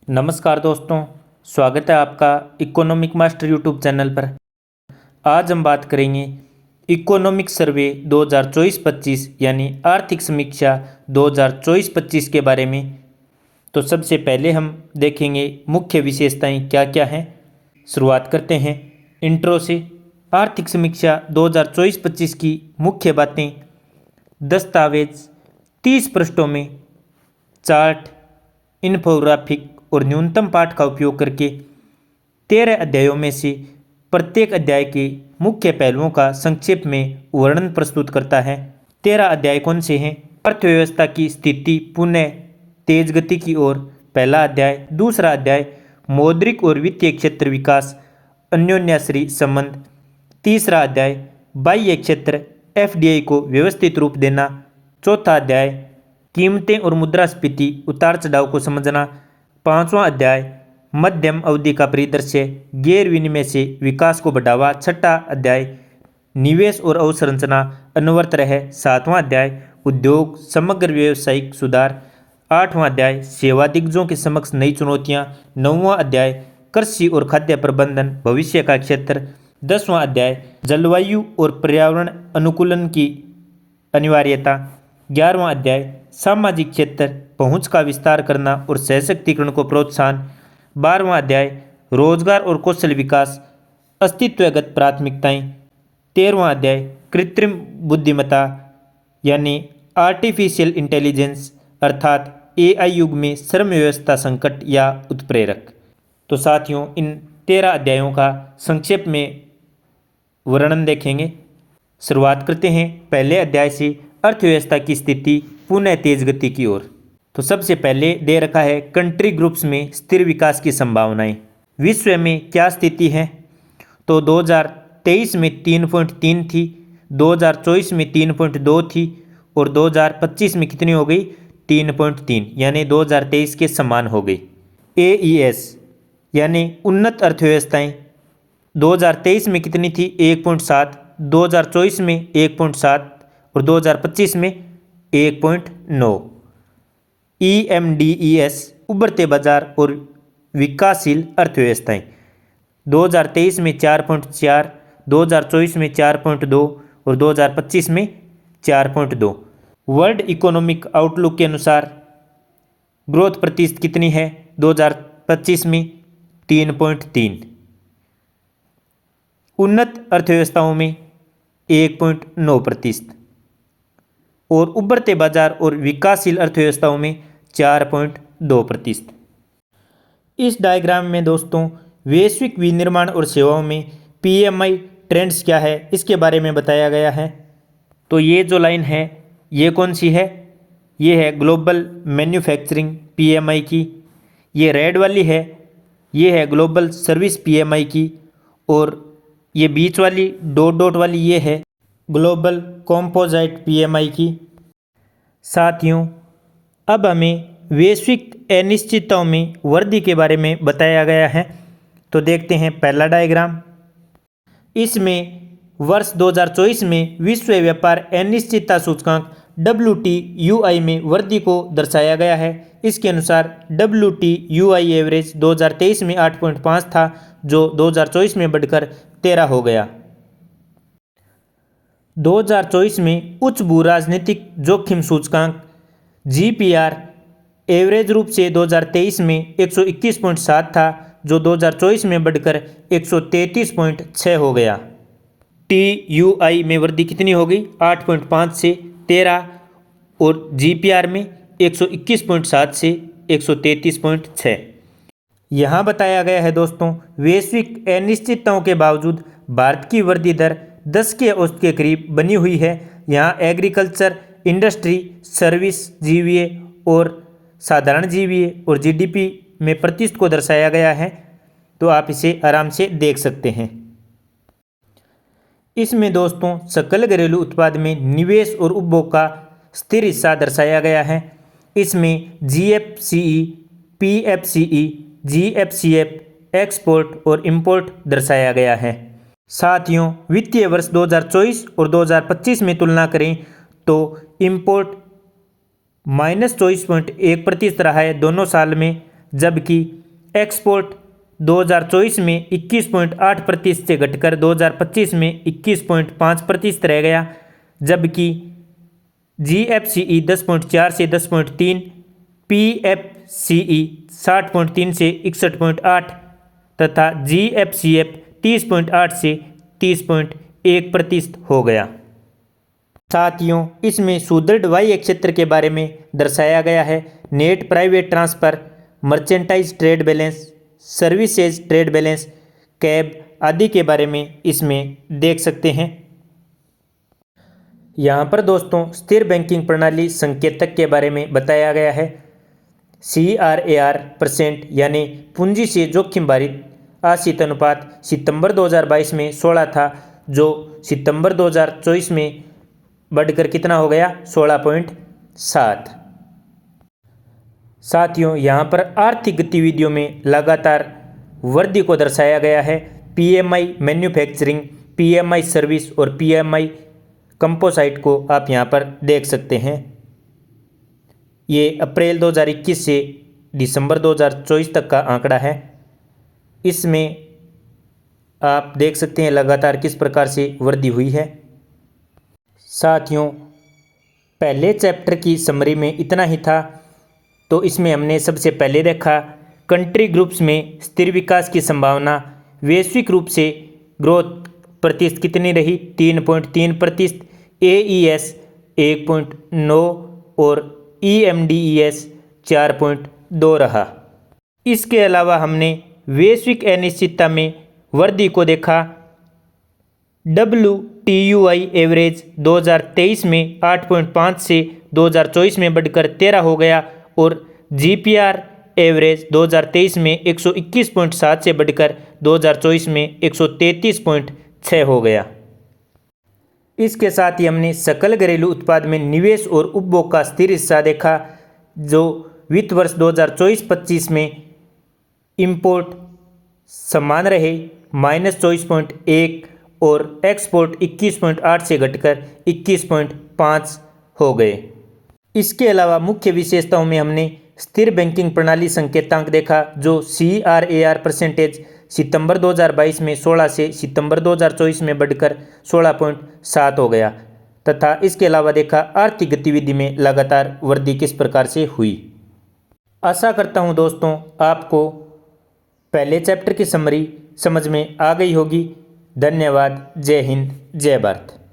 नमस्कार दोस्तों, स्वागत है आपका इकोनॉमिक मास्टर यूट्यूब चैनल पर। आज हम बात करेंगे इकोनॉमिक सर्वे 2024-25 यानी आर्थिक समीक्षा 2024-25 के बारे में। तो सबसे पहले हम देखेंगे मुख्य विशेषताएं क्या क्या हैं। शुरुआत करते हैं इंट्रो से। आर्थिक समीक्षा 2024-25 की मुख्य बातें। दस्तावेज 30 पृष्ठों में चार्ट, इन्फोग्राफिक और न्यूनतम पाठ का उपयोग करके 13 अध्यायों में से प्रत्येक अध्याय के मुख्य पहलुओं का संक्षेप में वर्णन प्रस्तुत करता है। 13 अध्याय कौन से हैं? अर्थव्यवस्था की स्थिति पुनः तेज गति की ओर पहला अध्याय। दूसरा अध्याय मौद्रिक और वित्तीय क्षेत्र विकास अन्योन्याश्रयी संबंध। तीसरा अध्याय बाह्य क्षेत्र एफडीआई को व्यवस्थित रूप देना। चौथा अध्याय कीमतें और मुद्रास्फीति उतार चढ़ाव को समझना। पांचवां अध्याय मध्यम अवधि का परिदृश्य गैर विनिमय से विकास को बढ़ावा। छठा अध्याय निवेश और अवसंरचना अनवरत रहे। सातवां अध्याय उद्योग समग्र व्यावसायिक सुधार। आठवां अध्याय सेवा दिग्गजों के समक्ष नई चुनौतियां। नौवां अध्याय कृषि और खाद्य प्रबंधन भविष्य का क्षेत्र। 10वां अध्याय जलवायु और पर्यावरण अनुकूलन की अनिवार्यता। 11वां अध्याय सामाजिक क्षेत्र पहुंच का विस्तार करना और सशक्तिकरण को प्रोत्साहन। 12वां अध्याय रोजगार और कौशल विकास अस्तित्वगत प्राथमिकताएं। 13वां अध्याय कृत्रिम बुद्धिमत्ता यानी आर्टिफिशियल इंटेलिजेंस अर्थात एआई युग में श्रम व्यवस्था संकट या उत्प्रेरक। तो साथियों, इन 13 अध्यायों का संक्षेप में वर्णन देखेंगे। शुरुआत करते हैं पहले अध्याय से, अर्थव्यवस्था की स्थिति पुनः तेज गति की ओर। तो सबसे पहले दे रखा है कंट्री ग्रुप्स में स्थिर विकास की संभावनाएं। विश्व में क्या स्थिति है? तो 2023 में 3.3 थी, 2024 में 3.2 थी और 2025 में कितनी हो गई? 3.3, यानी 2023 के समान हो गई। AES यानी उन्नत अर्थव्यवस्थाएं 2023 में कितनी थी? 1.7, 2024 में 1.7 और 2025 में 1.9। EMDES उभरते बाजार और विकासशील अर्थव्यवस्थाएं 2023 में 4.4, 2024 में 4.2 और 2025 में 4.2। वर्ल्ड इकोनॉमिक आउटलुक के अनुसार ग्रोथ प्रतिशत कितनी है? 2025 में 3.3। उन्नत अर्थव्यवस्थाओं में 1.9% और उभरते बाजार और विकासशील अर्थव्यवस्थाओं में 4.2%। इस डायग्राम में दोस्तों वैश्विक विनिर्माण और सेवाओं में PMI ट्रेंड्स क्या है इसके बारे में बताया गया है। तो ये जो लाइन है ये कौन सी है? ये है ग्लोबल मैन्युफैक्चरिंग PMI की। ये रेड वाली है, ये है ग्लोबल सर्विस PMI की, और ये बीच वाली डॉट डॉट वाली ये है ग्लोबल कंपोजिट PMI की। साथियों, अब हमें वैश्विक अनिश्चितताओं में वृद्धि के बारे में बताया गया है। तो देखते हैं पहला डायग्राम। इसमें वर्ष 2024 में विश्व व्यापार अनिश्चितता सूचकांक WTUI में वृद्धि को दर्शाया गया है। इसके अनुसार WTUI एवरेज 2023 में 8.5 था, जो 2024 में बढ़कर 13 हो गया। 2024 में उच्च भू राजनीतिक जोखिम सूचकांक GPR एवरेज रूप से 2023 में 121.7 था, जो 2024 में बढ़कर 133.6 हो गया। TUI में वृद्धि कितनी हो गई? 8.5 से 13 और GPR में 121.7 से 133.6। यहाँ बताया गया है दोस्तों, वैश्विक अनिश्चितताओं के बावजूद भारत की वृद्धि दर 10 के औसत के करीब बनी हुई है। यहाँ एग्रीकल्चर, इंडस्ट्री, सर्विस, जीवीए और साधारण जीवीए और GDP में प्रतिशत को दर्शाया गया है। तो आप इसे आराम से देख सकते हैं। इसमें दोस्तों सकल घरेलू उत्पाद में निवेश और उपभोग का स्थिर हिस्सा दर्शाया गया है। इसमें GFCE, PFCE, GFCF, एक्सपोर्ट और इंपोर्ट दर्शाया गया है। साथियों, वित्तीय वर्ष 2024 और 2025 में तुलना करें तो इंपोर्ट -24.1% रहा है दोनों साल में, जबकि एक्सपोर्ट 2024 में 21.8% से घटकर 2025 में 21.5% रह गया, जबकि GFCE 10.4 से 10.3, PFCE 60.3 से 61.8 तथा GFCF 30.8 से 30.1% हो गया। साथियों, इसमें सुदृढ़ बाह्य क्षेत्र के बारे में दर्शाया गया है। Net private transfer, merchandise trade balance, services trade balance, cab आदि के बारे में इसमें देख सकते हैं। यहाँ पर दोस्तों स्थिर बैंकिंग प्रणाली संकेतक के बारे में बताया गया है। CRAR% यानी पूंजी से जोखिम भारित आश्रित अनुपात सितंबर 2022 में 16 था, जो सितंबर 2024 में बढ़कर कितना हो गया 16.7। साथियों, यहाँ पर आर्थिक गतिविधियों में लगातार वृद्धि को दर्शाया गया है। PMI मैन्युफैक्चरिंग, PMI सर्विस और PMI कंपोसाइट को आप यहाँ पर देख सकते हैं। ये अप्रैल 2021 से दिसंबर 2024 तक का आंकड़ा है। इसमें आप देख सकते हैं लगातार किस प्रकार से वृद्धि हुई है। साथियों, पहले चैप्टर की समरी में इतना ही था। तो इसमें हमने सबसे पहले देखा कंट्री ग्रुप्स में स्थिर विकास की संभावना, वैश्विक रूप से ग्रोथ प्रतिशत कितनी रही 3.3%, AES 1.9 और EMDES 4.2 रहा। इसके अलावा हमने वैश्विक अनिश्चितता में वृद्धि को देखा। WTUI एवरेज 2023 में 8.5 से 2024 में बढ़कर 13 हो गया और GPR एवरेज 2023 में 121.7 से बढ़कर 2024 में 133.6 हो गया। इसके साथ ही हमने सकल घरेलू उत्पाद में निवेश और उपभोग का स्थिर हिस्सा देखा, जो वित्त वर्ष 2024-25 में इंपोर्ट समान रहे -24.1 और एक्सपोर्ट 21.8 से घटकर 21.5 हो गए। इसके अलावा मुख्य विशेषताओं में हमने स्थिर बैंकिंग प्रणाली संकेतांक देखा, जो CRAR% सितंबर 2022 में 16 से सितंबर 2024 में बढ़कर 16.7 हो गया, तथा इसके अलावा देखा आर्थिक गतिविधि में लगातार वृद्धि किस प्रकार से हुई। आशा करता हूं दोस्तों आपको पहले चैप्टर की समरी समझ में आ गई होगी। धन्यवाद। जय हिंद, जय भारत।